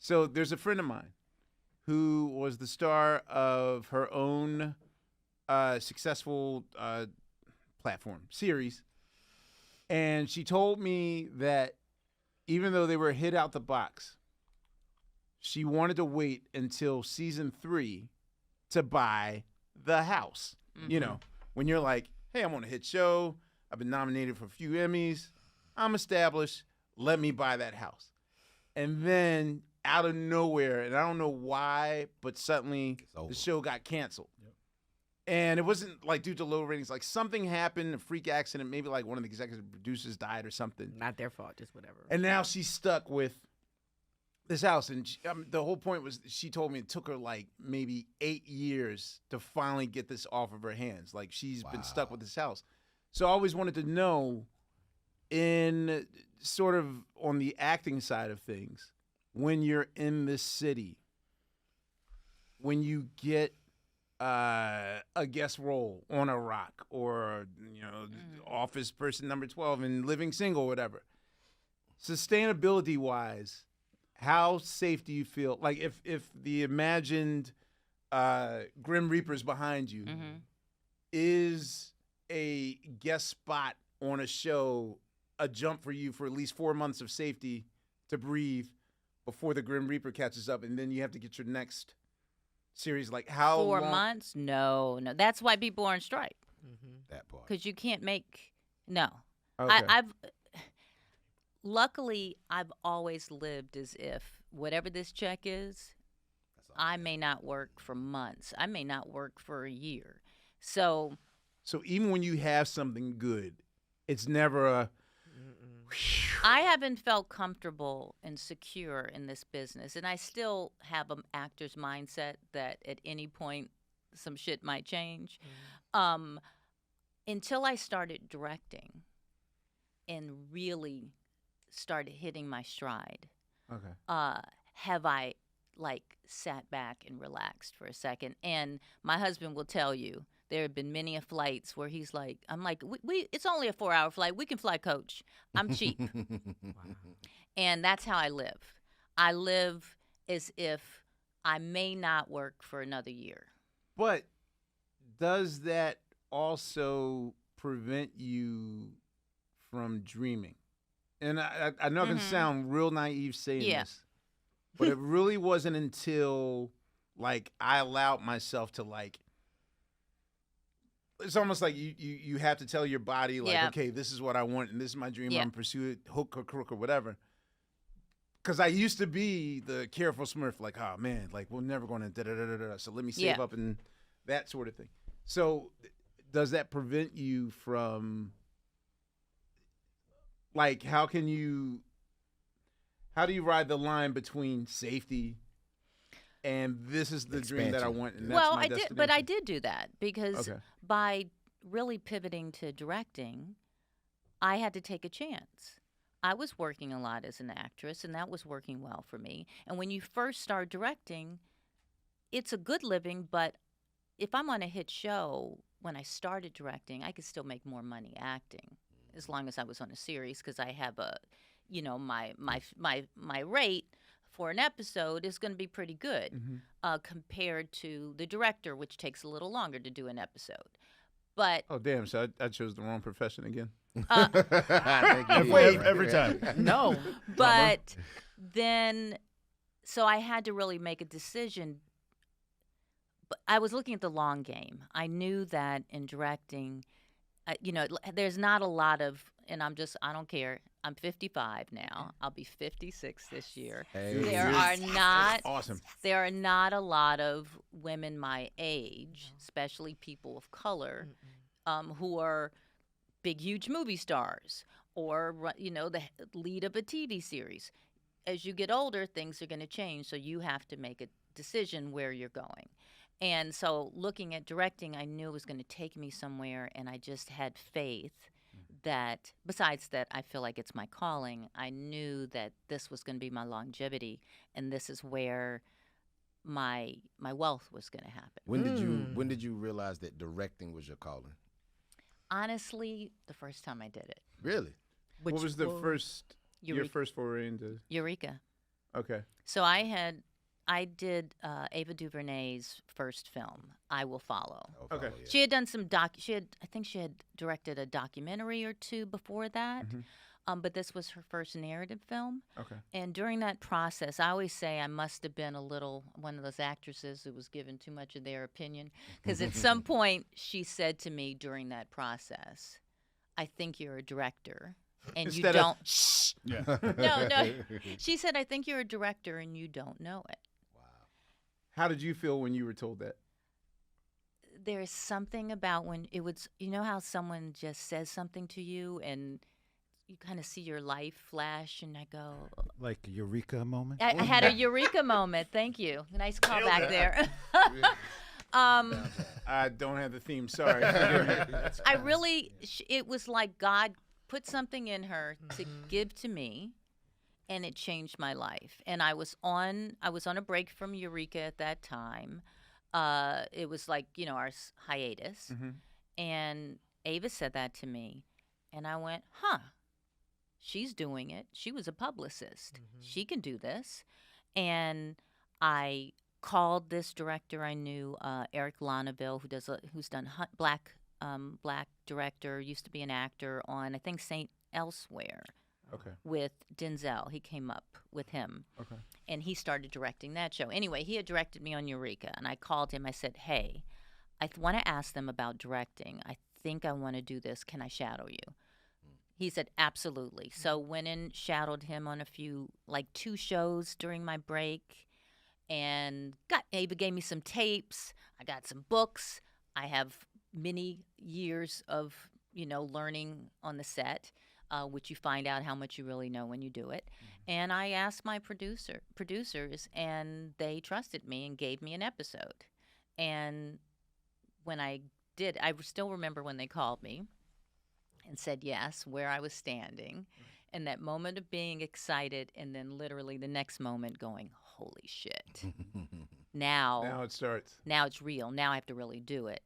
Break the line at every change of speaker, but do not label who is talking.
So there's a friend of mine who was the star of her own successful platform series. And she told me that even though they were hit out the box, she wanted to wait until season 3 to buy the house. You know, when you're like, hey, I'm on a hit show. I've been nominated for a few Emmys. I'm established. Let me buy that house. And then out of nowhere, and I don't know why, but suddenly the show got canceled. Yep. And it wasn't like due to low ratings. Like something happened, a freak accident. Maybe like one of the executive producers died or something.
Not their fault, just whatever.
And now she's stuck with this house. And she, the whole point was she told me it took her like maybe 8 years to finally get this off of her hands. Like she's been stuck with this house. So I always wanted to know, in sort of on the acting side of things, when you're in this city, when you get a guest role on a rock or, office person number 12 and Living Single, whatever, sustainability-wise, how safe do you feel? Like if the imagined Grim Reaper's behind you, is a guest spot on a show a jump for you for at least 4 months of safety to breathe before the Grim Reaper catches up, and then you have to get your next series? Like how
4
long?
months? No. That's why people are on strike.
That part.
Because you can't make no.
Okay.
Luckily I've always lived as if whatever this check is, I may not work for months. I may not work for a year. So
even when you have something good, it's never a.
I haven't felt comfortable and secure in this business, and I still have an actor's mindset that at any point some shit might change. Until I started directing and really started hitting my stride, have I sat back and relaxed for a second. And my husband will tell you there have been many flights where he's like, I'm like, we it's only a 4-hour flight. We can fly coach. I'm cheap. And that's how I live. I live as if I may not work for another year.
But does that also prevent you from dreaming? And I know I can sound real naive saying this, but it really wasn't until I allowed myself to it's almost like you have to tell your body okay, this is what I want and this is my dream. I'm pursue it, hook or crook or whatever. Because I used to be the careful Smurf, oh man, we're never going to da-da-da-da-da, so let me save up and that sort of thing. So does that prevent you from, how do you ride the line between safety and this is the dream that I want, and that's my destination?
But I did do that because by really pivoting to directing, I had to take a chance. I was working a lot as an actress, and that was working well for me. And when you first start directing, it's a good living, but if I'm on a hit show, when I started directing, I could still make more money acting as long as I was on a series because I have my rate for an episode is going to be pretty good compared to the director, which takes a little longer to do an episode. But
oh damn! So I chose the wrong profession again.
Every time.
No, but then, so I had to really make a decision. But I was looking at the long game. I knew that in directing, there's not a lot of, and I don't care. I'm 55 now. I'll be 56 this year.
Hey.
There are not
awesome.
There are not a lot of women my age, especially people of color, who are big, huge movie stars or the lead of a TV series. As you get older, things are going to change, so you have to make a decision where you're going. And so, looking at directing, I knew it was going to take me somewhere, and I just had faith that, besides that, I feel like it's my calling. I knew that this was going to be my longevity, and this is where my wealth was going to happen.
When did you realize that directing was your calling?
Honestly, the first time I did it.
Really?
What was your first foray into?
Eureka.
Okay.
So I did Ava DuVernay's first film, I Will Follow.
Okay.
Yeah.
She had done some I think she had directed a documentary or two before that. But this was her first narrative film.
Okay.
And during that process, I always say I must have been one of those actresses who was given too much of their opinion. Because at some point, she said to me during that process, I think you're a director and
Instead
you
of,
don't.
shh.
Yeah.
No. She said, I think you're a director and you don't know it.
How did you feel when you were told that?
There's something about when it was, you know how someone just says something to you and you kind of see your life flash, and I go,
Like a eureka moment?
I had a eureka moment. Thank you. Nice call
Nailed
back
it.
there.
I don't have the theme. Sorry. Forgive me.
I really, it was like God put something in her to give to me, and it changed my life. And I was on a break from Eureka at that time. It was like, our hiatus. And Ava said that to me, and I went, huh. She's doing it. She was a publicist. She can do this. And I called this director I knew, Eric Lonneville, who's done black director, used to be an actor on, I think, St. Elsewhere.
Okay.
With Denzel. He came up with him.
Okay.
And he started directing that show. Anyway, he had directed me on Eureka, and I called him. I said, hey, I want to ask them about directing. I think I want to do this. Can I shadow you? He said, absolutely. So went and shadowed him on two shows during my break, and Ava gave me some tapes. I got some books. I have many years of, learning on the set, which you find out how much you really know when you do it. And I asked my producers, and they trusted me and gave me an episode. And when I did, I still remember when they called me and said yes, where I was standing, and that moment of being excited, and then literally the next moment going, holy shit. Now
Now it starts.
Now it's real. Now I have to really do it.